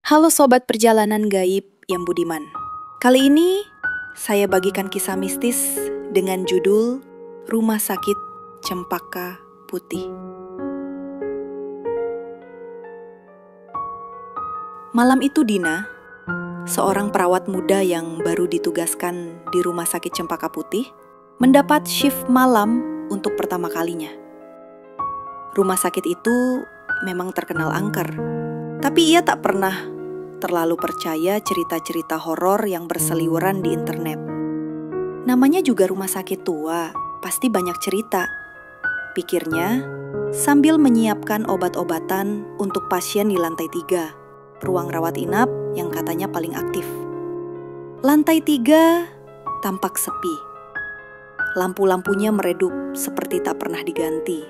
Halo Sobat Perjalanan Gaib yang budiman. Kali ini saya bagikan kisah mistis dengan judul Rumah Sakit Cempaka Putih. Malam itu Dina, seorang perawat muda yang baru ditugaskan di Rumah Sakit Cempaka Putih, mendapat shift malam untuk pertama kalinya. Rumah sakit itu memang terkenal angker, tapi ia tak pernah terlalu percaya cerita-cerita horor yang berseliweran di internet. Namanya juga rumah sakit tua, pasti banyak cerita, pikirnya sambil menyiapkan obat-obatan untuk pasien di lantai 3, ruang rawat inap yang katanya paling aktif. Lantai 3 tampak sepi. Lampu-lampunya meredup seperti tak pernah diganti.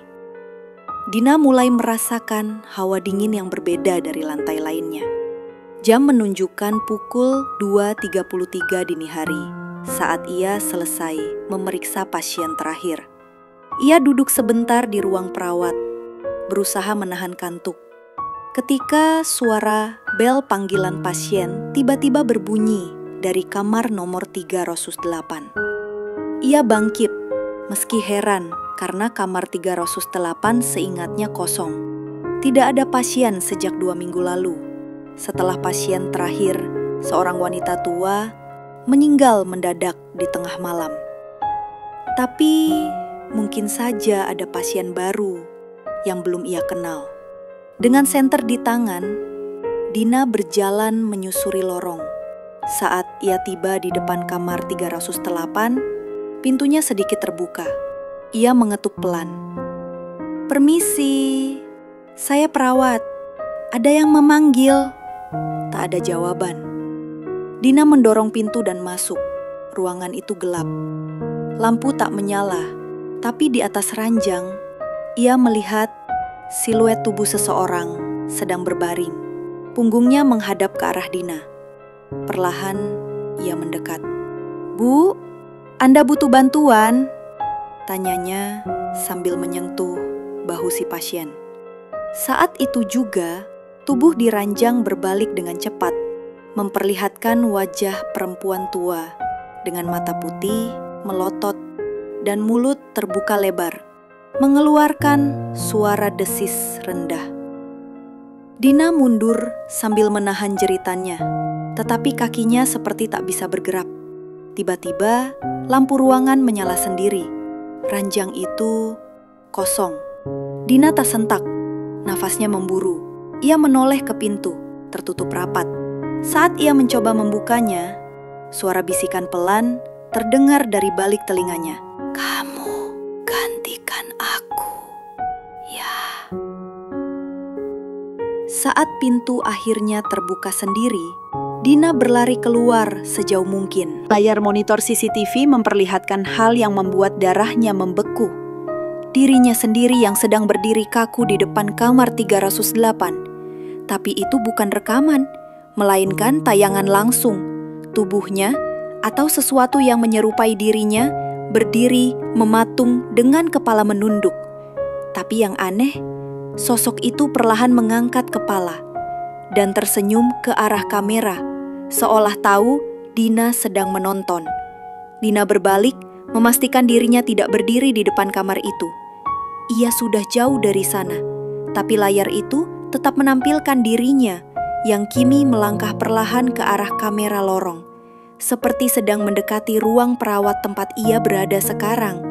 Dina mulai merasakan hawa dingin yang berbeda dari lantai lainnya. Jam menunjukkan pukul 2.33 dini hari saat ia selesai memeriksa pasien terakhir. Ia duduk sebentar di ruang perawat, berusaha menahan kantuk. Ketika suara bel panggilan pasien tiba-tiba berbunyi dari kamar nomor 308. Ia bangkit, meski heran karena kamar 308 seingatnya kosong. Tidak ada pasien sejak 2 minggu lalu. Setelah pasien terakhir, seorang wanita tua meninggal mendadak di tengah malam. Tapi mungkin saja ada pasien baru yang belum ia kenal. Dengan senter di tangan, Dina berjalan menyusuri lorong. Saat ia tiba di depan kamar 308, pintunya sedikit terbuka. Ia mengetuk pelan. "Permisi, saya perawat. Ada yang memanggil." Tak ada jawaban. Dina mendorong pintu dan masuk. Ruangan itu gelap. Lampu tak menyala, tapi di atas ranjang, ia melihat siluet tubuh seseorang sedang berbaring. Punggungnya menghadap ke arah Dina. Perlahan, ia mendekat. "Bu, Anda butuh bantuan?" tanyanya sambil menyentuh bahu si pasien. Saat itu juga, tubuh di ranjang berbalik dengan cepat, memperlihatkan wajah perempuan tua dengan mata putih, melotot, dan mulut terbuka lebar, mengeluarkan suara desis rendah. Dina mundur sambil menahan jeritannya, tetapi kakinya seperti tak bisa bergerak. Tiba-tiba, lampu ruangan menyala sendiri. Ranjang itu kosong. Dina tersentak, nafasnya memburu. Ia menoleh ke pintu, tertutup rapat. Saat ia mencoba membukanya, suara bisikan pelan terdengar dari balik telinganya. "Kamu gantikan aku, ya." Saat pintu akhirnya terbuka sendiri, Dina berlari keluar sejauh mungkin. Layar monitor CCTV memperlihatkan hal yang membuat darahnya membeku. Dirinya sendiri yang sedang berdiri kaku di depan kamar 308. Tapi itu bukan rekaman, melainkan tayangan langsung. Tubuhnya atau sesuatu yang menyerupai dirinya berdiri mematung dengan kepala menunduk. Tapi yang aneh, sosok itu perlahan mengangkat kepala dan tersenyum ke arah kamera, seolah tahu Dina sedang menonton. Dina berbalik, memastikan dirinya tidak berdiri di depan kamar itu. Ia sudah jauh dari sana, tapi layar itu tetap menampilkan dirinya yang kini melangkah perlahan ke arah kamera lorong, seperti sedang mendekati ruang perawat tempat ia berada sekarang.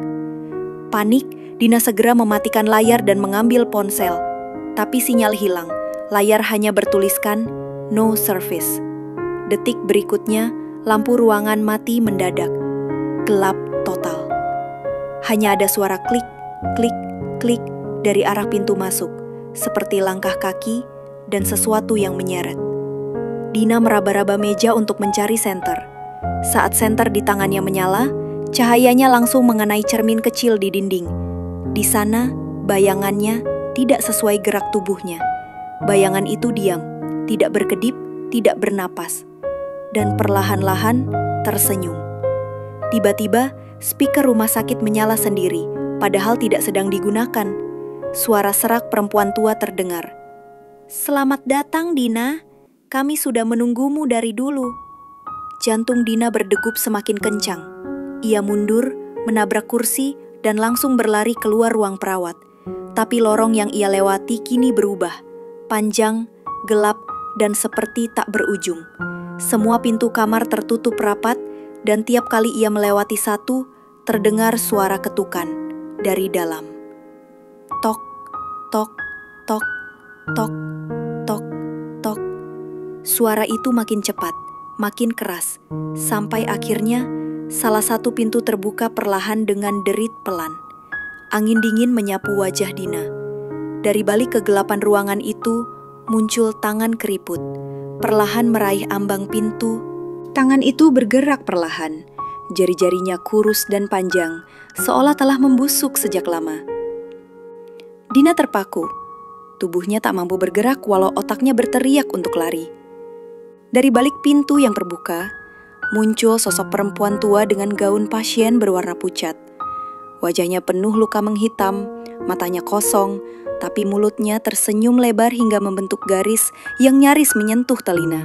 Panik, Dina segera mematikan layar dan mengambil ponsel. Tapi sinyal hilang, layar hanya bertuliskan "no service". Detik berikutnya, lampu ruangan mati mendadak. Gelap total. Hanya ada suara klik, klik, klik dari arah pintu masuk, seperti langkah kaki dan sesuatu yang menyeret. Dina meraba-raba meja untuk mencari senter. Saat senter di tangannya menyala, cahayanya langsung mengenai cermin kecil di dinding. Di sana, bayangannya tidak sesuai gerak tubuhnya. Bayangan itu diam, tidak berkedip, tidak bernapas, dan perlahan-lahan tersenyum. Tiba-tiba, speaker rumah sakit menyala sendiri, padahal tidak sedang digunakan. Suara serak perempuan tua terdengar. "Selamat datang, Dina. kami sudah menunggumu dari dulu." Jantung Dina berdegup semakin kencang. Ia mundur, menabrak kursi, dan langsung berlari keluar ruang perawat. Tapi lorong yang ia lewati kini berubah, panjang, gelap, dan seperti tak berujung. Semua pintu kamar tertutup rapat, dan tiap kali ia melewati satu, terdengar suara ketukan dari dalam. Tok, tok, tok, tok, tok, tok. Suara itu makin cepat, makin keras, sampai akhirnya salah satu pintu terbuka perlahan dengan derit pelan. Angin dingin menyapu wajah Dina. Dari balik kegelapan ruangan itu muncul tangan keriput, perlahan meraih ambang pintu. Tangan itu bergerak perlahan, jari-jarinya kurus dan panjang, seolah telah membusuk sejak lama. Dina terpaku, tubuhnya tak mampu bergerak walau otaknya berteriak untuk lari. Dari balik pintu yang terbuka, muncul sosok perempuan tua dengan gaun pasien berwarna pucat. Wajahnya penuh luka menghitam, matanya kosong, tapi mulutnya tersenyum lebar hingga membentuk garis yang nyaris menyentuh telinga.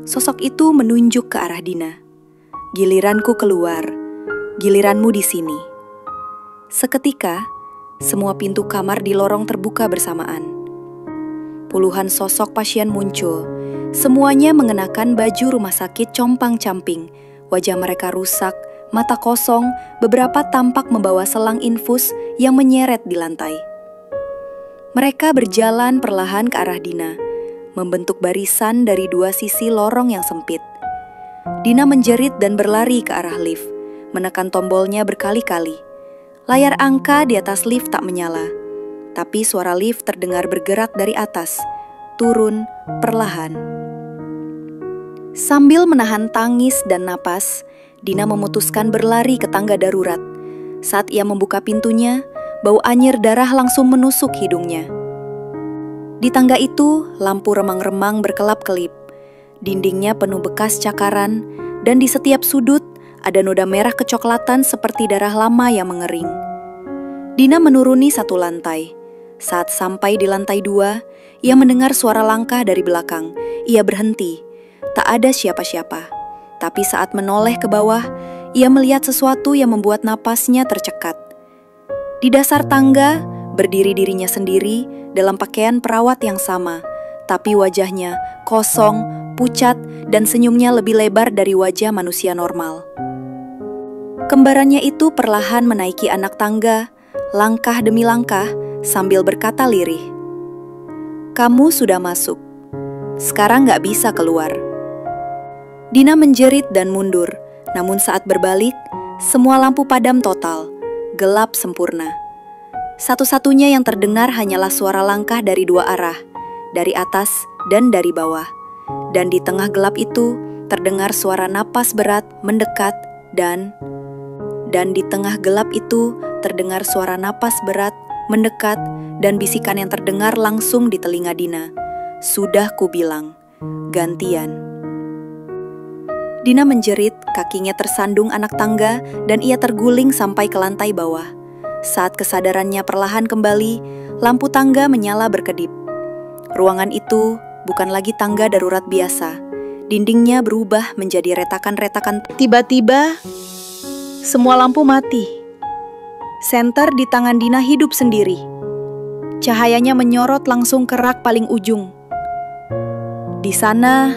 Sosok itu menunjuk ke arah Dina. "Giliranku keluar, giliranmu di sini." Seketika, semua pintu kamar di lorong terbuka bersamaan. Puluhan sosok pasien muncul, semuanya mengenakan baju rumah sakit compang-camping. Wajah mereka rusak, mata kosong, beberapa tampak membawa selang infus yang menyeret di lantai. Mereka berjalan perlahan ke arah Dina, membentuk barisan dari dua sisi lorong yang sempit. Dina menjerit dan berlari ke arah lift, menekan tombolnya berkali-kali. Layar angka di atas lift tak menyala, tapi suara lift terdengar bergerak dari atas, turun perlahan. Sambil menahan tangis dan napas, Dina memutuskan berlari ke tangga darurat. Saat ia membuka pintunya, bau anyir darah langsung menusuk hidungnya. Di tangga itu, lampu remang-remang berkelap-kelip. Dindingnya penuh bekas cakaran, dan di setiap sudut ada noda merah kecoklatan seperti darah lama yang mengering. Dina menuruni satu lantai. Saat sampai di lantai 2, ia mendengar suara langkah dari belakang. Ia berhenti. Tak ada siapa-siapa. Tapi saat menoleh ke bawah, ia melihat sesuatu yang membuat napasnya tercekat. Di dasar tangga, berdiri dirinya sendiri dalam pakaian perawat yang sama, tapi wajahnya kosong, pucat, dan senyumnya lebih lebar dari wajah manusia normal. Kembarannya itu perlahan menaiki anak tangga, langkah demi langkah, sambil berkata lirih, "Kamu sudah masuk. Sekarang gak bisa keluar." Dina menjerit dan mundur, namun saat berbalik, semua lampu padam total, gelap sempurna. Satu-satunya yang terdengar hanyalah suara langkah dari dua arah, dari atas dan dari bawah. Dan di tengah gelap itu, terdengar suara napas berat mendekat dan di tengah gelap itu, terdengar suara napas berat mendekat dan bisikan yang terdengar langsung di telinga Dina. "Sudah kubilang, gantian." Dina menjerit, kakinya tersandung anak tangga, dan ia terguling sampai ke lantai bawah. Saat kesadarannya perlahan kembali, lampu tangga menyala berkedip. Ruangan itu bukan lagi tangga darurat biasa. Dindingnya berubah menjadi retakan-retakan. Tiba-tiba, semua lampu mati. Senter di tangan Dina hidup sendiri. Cahayanya menyorot langsung ke rak paling ujung. Di sana,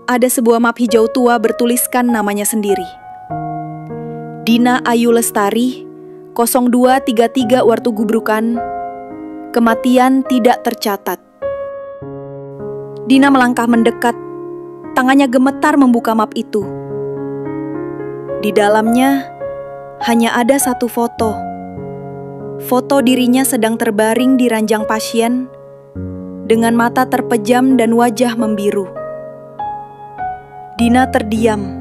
ada sebuah map hijau tua bertuliskan namanya sendiri. Dina Ayu Lestari, 0233 Wartu Gubrukan, kematian tidak tercatat. Dina melangkah mendekat, tangannya gemetar membuka map itu. Di dalamnya hanya ada satu foto. Foto dirinya sedang terbaring di ranjang pasien, dengan mata terpejam dan wajah membiru. Dina terdiam.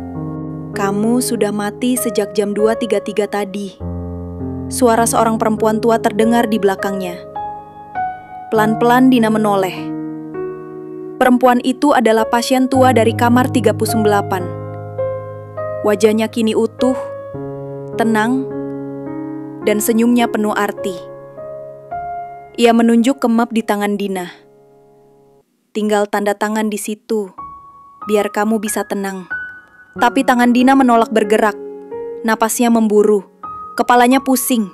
"Kamu sudah mati sejak jam 2.33 tadi." Suara seorang perempuan tua terdengar di belakangnya. Pelan-pelan Dina menoleh. Perempuan itu adalah pasien tua dari kamar 39. Wajahnya kini utuh, tenang, dan senyumnya penuh arti. Ia menunjuk ke map di tangan Dina. Tinggal tanda tangan di situ, biar kamu bisa tenang. Tapi tangan Dina menolak bergerak. Napasnya memburu, kepalanya pusing.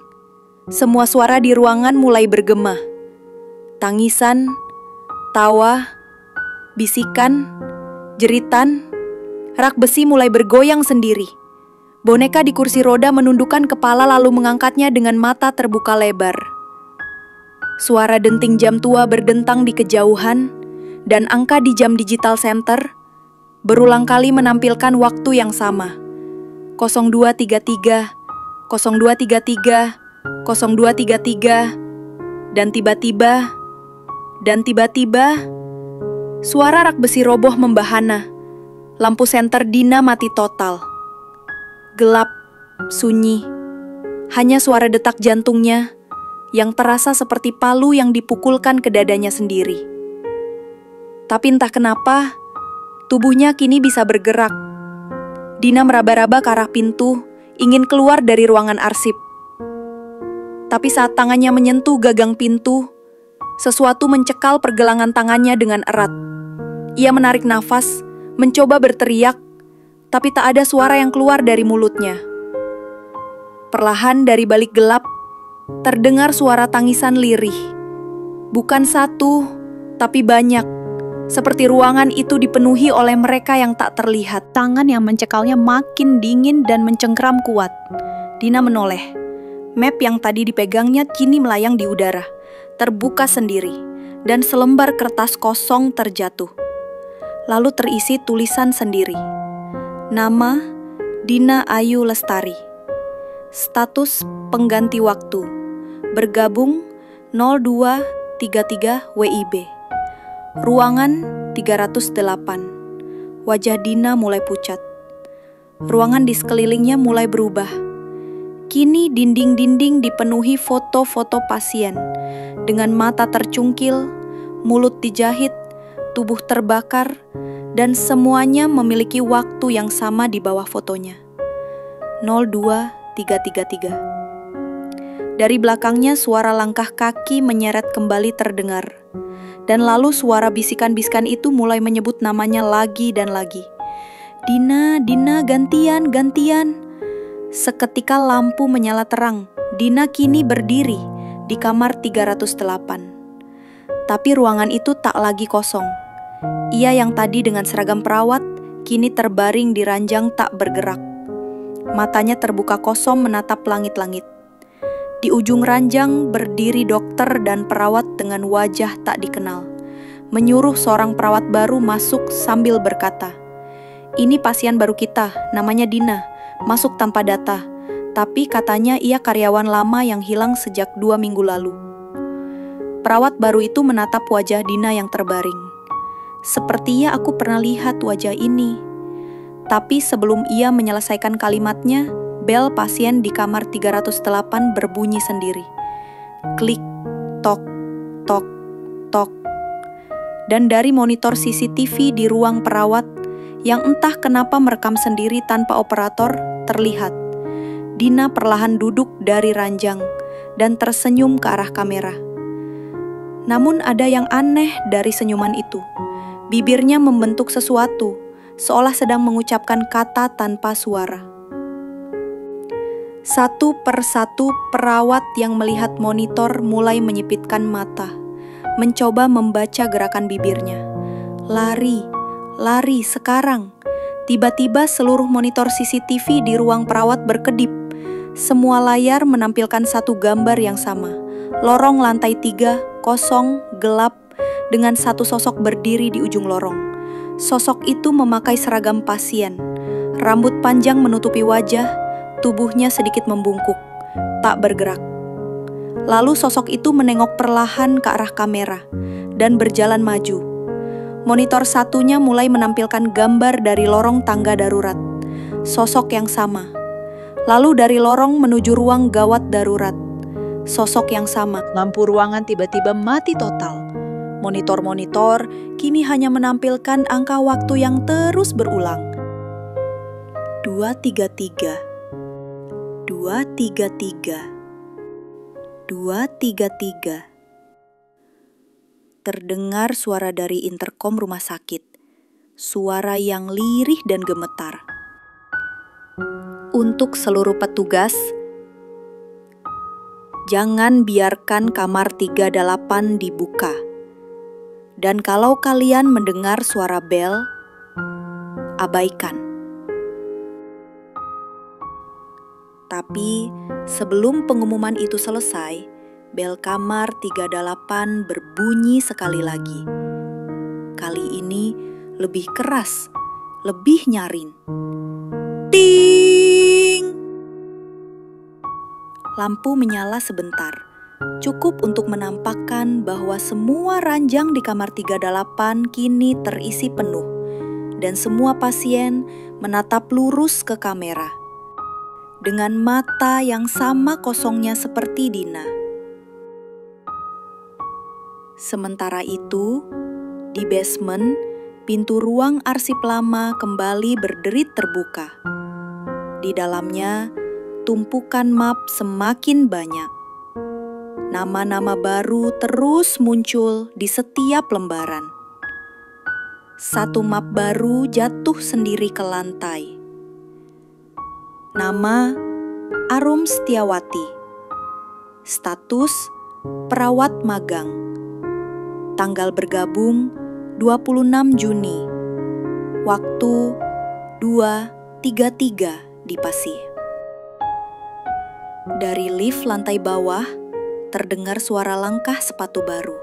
Semua suara di ruangan mulai bergema. Tangisan, tawa, bisikan, jeritan. Rak besi mulai bergoyang sendiri. Boneka di kursi roda menundukkan kepala lalu mengangkatnya dengan mata terbuka lebar. Suara denting jam tua berdentang di kejauhan, dan angka di jam digital center berulang kali menampilkan waktu yang sama. 0233, 0233, 0233, dan tiba-tiba, suara rak besi roboh membahana. Lampu senter Dina mati total. Gelap, sunyi, hanya suara detak jantungnya yang terasa seperti palu yang dipukulkan ke dadanya sendiri. Tapi entah kenapa, tubuhnya kini bisa bergerak. Dina meraba-raba ke arah pintu, ingin keluar dari ruangan arsip. Tapi saat tangannya menyentuh gagang pintu, sesuatu mencekal pergelangan tangannya dengan erat. Ia menarik nafas, mencoba berteriak, tapi tak ada suara yang keluar dari mulutnya. Perlahan dari balik gelap, terdengar suara tangisan lirih. Bukan satu, tapi banyak. Seperti ruangan itu dipenuhi oleh mereka yang tak terlihat. Tangan yang mencekalnya makin dingin dan mencengkram kuat. Dina menoleh. Map yang tadi dipegangnya kini melayang di udara, terbuka sendiri, dan selembar kertas kosong terjatuh. Lalu terisi tulisan sendiri. Nama, Dina Ayu Lestari. Status pengganti waktu. Bergabung 0233 WIB. Ruangan 308. Wajah Dina mulai pucat. Ruangan di sekelilingnya mulai berubah. Kini dinding-dinding dipenuhi foto-foto pasien. Dengan mata tercungkil, mulut dijahit, tubuh terbakar, dan semuanya memiliki waktu yang sama di bawah fotonya. 02333. Dari belakangnya suara langkah kaki menyeret kembali terdengar. Dan lalu suara bisikan-bisikan itu mulai menyebut namanya lagi dan lagi. Dina, Dina, gantian, gantian. Seketika lampu menyala terang. Dina kini berdiri di kamar 308. Tapi ruangan itu tak lagi kosong. Ia yang tadi dengan seragam perawat, kini terbaring di ranjang tak bergerak. Matanya terbuka kosong menatap langit-langit. Di ujung ranjang berdiri dokter dan perawat dengan wajah tak dikenal. Menyuruh seorang perawat baru masuk sambil berkata, "Ini pasien baru kita, namanya Dina, masuk tanpa data. Tapi katanya ia karyawan lama yang hilang sejak 2 minggu lalu." Perawat baru itu menatap wajah Dina yang terbaring. Sepertinya aku pernah lihat wajah ini. Tapi sebelum ia menyelesaikan kalimatnya, bel pasien di kamar 308 berbunyi sendiri. Klik, tok, tok, tok. Dan dari monitor CCTV di ruang perawat, yang entah kenapa merekam sendiri tanpa operator, terlihat. Dina perlahan duduk dari ranjang dan tersenyum ke arah kamera. Namun ada yang aneh dari senyuman itu. Bibirnya membentuk sesuatu, seolah sedang mengucapkan kata tanpa suara. Satu persatu perawat yang melihat monitor mulai menyipitkan mata, mencoba membaca gerakan bibirnya. Lari, lari sekarang. Tiba-tiba seluruh monitor CCTV di ruang perawat berkedip. Semua layar menampilkan satu gambar yang sama. Lorong lantai 3, kosong, gelap, dengan satu sosok berdiri di ujung lorong. Sosok itu memakai seragam pasien. Rambut panjang menutupi wajah, tubuhnya sedikit membungkuk, tak bergerak. Lalu sosok itu menengok perlahan ke arah kamera dan berjalan maju. Monitor satunya mulai menampilkan gambar dari lorong tangga darurat. Sosok yang sama. Lalu dari lorong menuju ruang gawat darurat. Sosok yang sama. Lampu ruangan tiba-tiba mati total. Monitor-monitor kini hanya menampilkan angka waktu yang terus berulang. 233, 233, 233. terdengar suara dari interkom rumah sakit. Suara yang lirih dan gemetar. Untuk seluruh petugas, jangan biarkan kamar 38 dibuka. Dan kalau kalian mendengar suara bel, abaikan. Tapi sebelum pengumuman itu selesai, bel kamar 38 berbunyi sekali lagi. Kali ini lebih keras, lebih nyaring. Ting! Lampu menyala sebentar, cukup untuk menampakkan bahwa semua ranjang di kamar 38 kini terisi penuh, dan semua pasien menatap lurus ke kamera dengan mata yang sama kosongnya seperti Dina. Sementara itu, di basement, pintu ruang arsip lama kembali berderit terbuka. Di dalamnya, tumpukan map semakin banyak. Nama-nama baru terus muncul di setiap lembaran. Satu map baru jatuh sendiri ke lantai. Nama Arum Setiawati. Status perawat magang. Tanggal bergabung 26 Juni. Waktu 2.33 di Pasih. Dari lift lantai bawah terdengar suara langkah sepatu baru.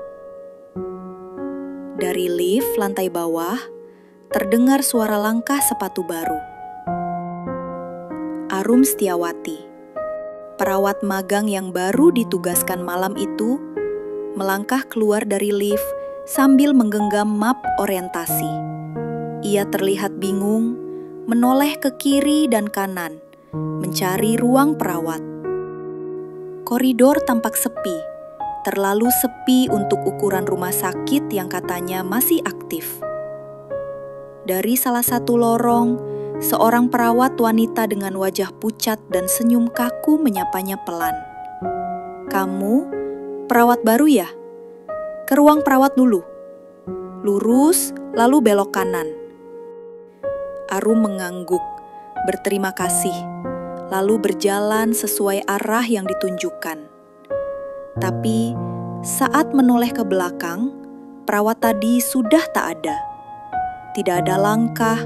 Dari lift lantai bawah terdengar suara langkah sepatu baru. Arum Setiawati, perawat magang yang baru ditugaskan malam itu, melangkah keluar dari lift sambil menggenggam map orientasi. Ia terlihat bingung, menoleh ke kiri dan kanan, mencari ruang perawat. Koridor tampak sepi, terlalu sepi untuk ukuran rumah sakit yang katanya masih aktif. Dari salah satu lorong, seorang perawat wanita dengan wajah pucat dan senyum kaku menyapanya pelan. "Kamu perawat baru ya? Ke ruang perawat dulu. Lurus, lalu belok kanan." Arum mengangguk, berterima kasih, lalu berjalan sesuai arah yang ditunjukkan. Tapi saat menoleh ke belakang, perawat tadi sudah tak ada. Tidak ada langkah,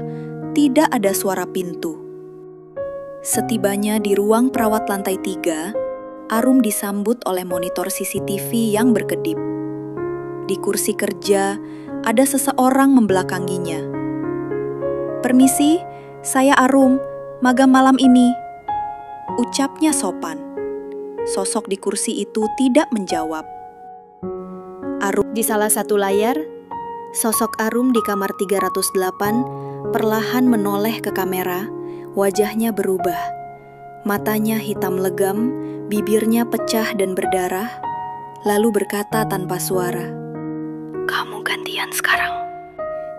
tidak ada suara pintu. Setibanya di ruang perawat lantai 3, Arum disambut oleh monitor CCTV yang berkedip. Di kursi kerja, ada seseorang membelakanginya. "Permisi, saya Arum, magang malam ini," ucapnya sopan. Sosok di kursi itu tidak menjawab. Arum di salah satu layar, sosok Arum di kamar 308 perlahan menoleh ke kamera, wajahnya berubah. Matanya hitam legam, bibirnya pecah dan berdarah, lalu berkata tanpa suara, "Kamu gantian sekarang."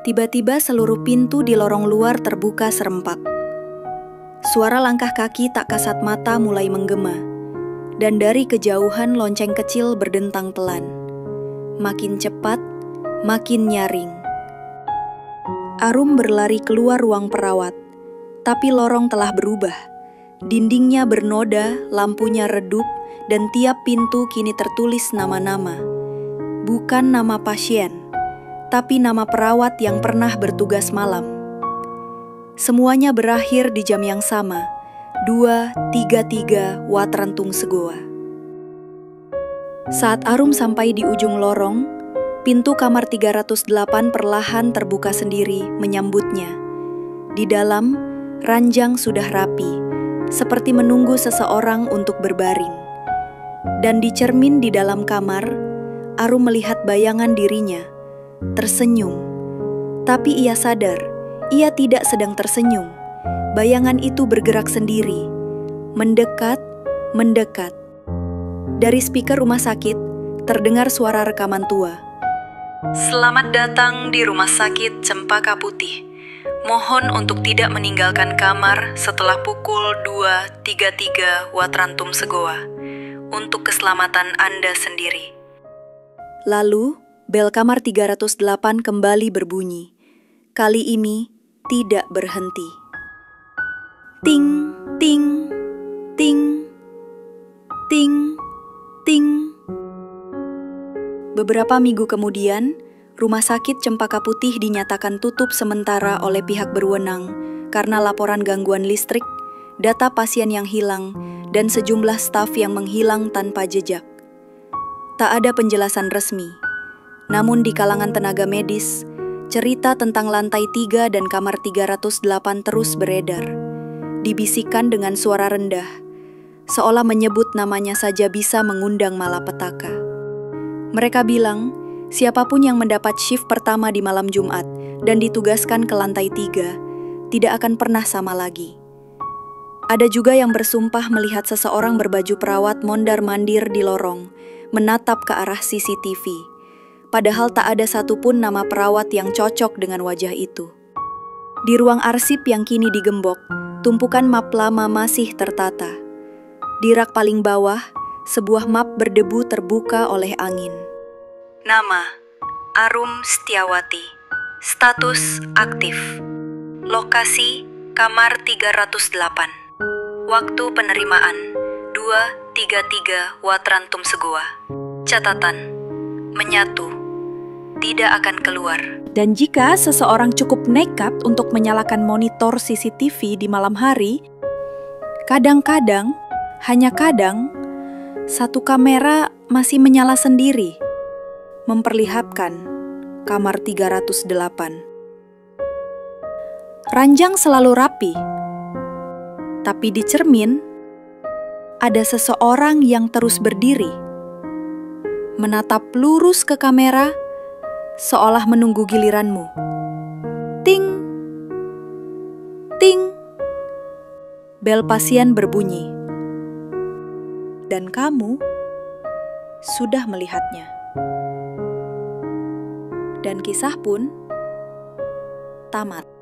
Tiba-tiba seluruh pintu di lorong luar terbuka serempak. Suara langkah kaki tak kasat mata mulai menggema, dan dari kejauhan lonceng kecil berdentang pelan. Makin cepat, makin nyaring. Arum berlari keluar ruang perawat, tapi lorong telah berubah. Dindingnya bernoda, lampunya redup, dan tiap pintu kini tertulis nama-nama. Bukan nama pasien, tapi nama perawat yang pernah bertugas malam. Semuanya berakhir di jam yang sama, 2.33 Watrantung Segoa. Saat Arum sampai di ujung lorong, pintu kamar 308 perlahan terbuka sendiri menyambutnya. Di dalam, ranjang sudah rapi, seperti menunggu seseorang untuk berbaring. Dan di cermin di dalam kamar, Arum melihat bayangan dirinya, tersenyum. Tapi ia sadar, ia tidak sedang tersenyum. Bayangan itu bergerak sendiri, mendekat, mendekat. Dari speaker rumah sakit, terdengar suara rekaman tua. "Selamat datang di Rumah Sakit Cempaka Putih. Mohon untuk tidak meninggalkan kamar setelah pukul 2.33 Watrantum Segoa untuk keselamatan Anda sendiri." Lalu, Bel kamar 308 kembali berbunyi. Kali ini tidak berhenti. Ting, ting, ting, ting, ting. Beberapa minggu kemudian, Rumah Sakit Cempaka Putih dinyatakan tutup sementara oleh pihak berwenang karena laporan gangguan listrik, data pasien yang hilang, dan sejumlah staf yang menghilang tanpa jejak. Tak ada penjelasan resmi, namun di kalangan tenaga medis, cerita tentang lantai 3 dan kamar 308 terus beredar. Dibisikkan dengan suara rendah, seolah menyebut namanya saja bisa mengundang malapetaka. Mereka bilang, siapapun yang mendapat shift pertama di malam Jumat dan ditugaskan ke lantai 3, tidak akan pernah sama lagi. Ada juga yang bersumpah melihat seseorang berbaju perawat mondar-mandir di lorong, menatap ke arah CCTV. Padahal tak ada satupun nama perawat yang cocok dengan wajah itu. Di ruang arsip yang kini digembok, tumpukan map lama masih tertata. Di rak paling bawah, sebuah map berdebu terbuka oleh angin. Nama, Arum Setiawati. Status, aktif. Lokasi, kamar 308. Waktu penerimaan, 2:33 Watrantum Segua. Catatan, menyatu, tidak akan keluar. Dan jika seseorang cukup nekat untuk menyalakan monitor CCTV di malam hari, kadang-kadang, hanya kadang, satu kamera masih menyala sendiri, memperlihatkan kamar 308. Ranjang selalu rapi, tapi di cermin ada seseorang yang terus berdiri, menatap lurus ke kamera, seolah menunggu giliranmu. Ting, ting. Bel pasien berbunyi. Dan kamu sudah melihatnya. Dan kisah pun tamat.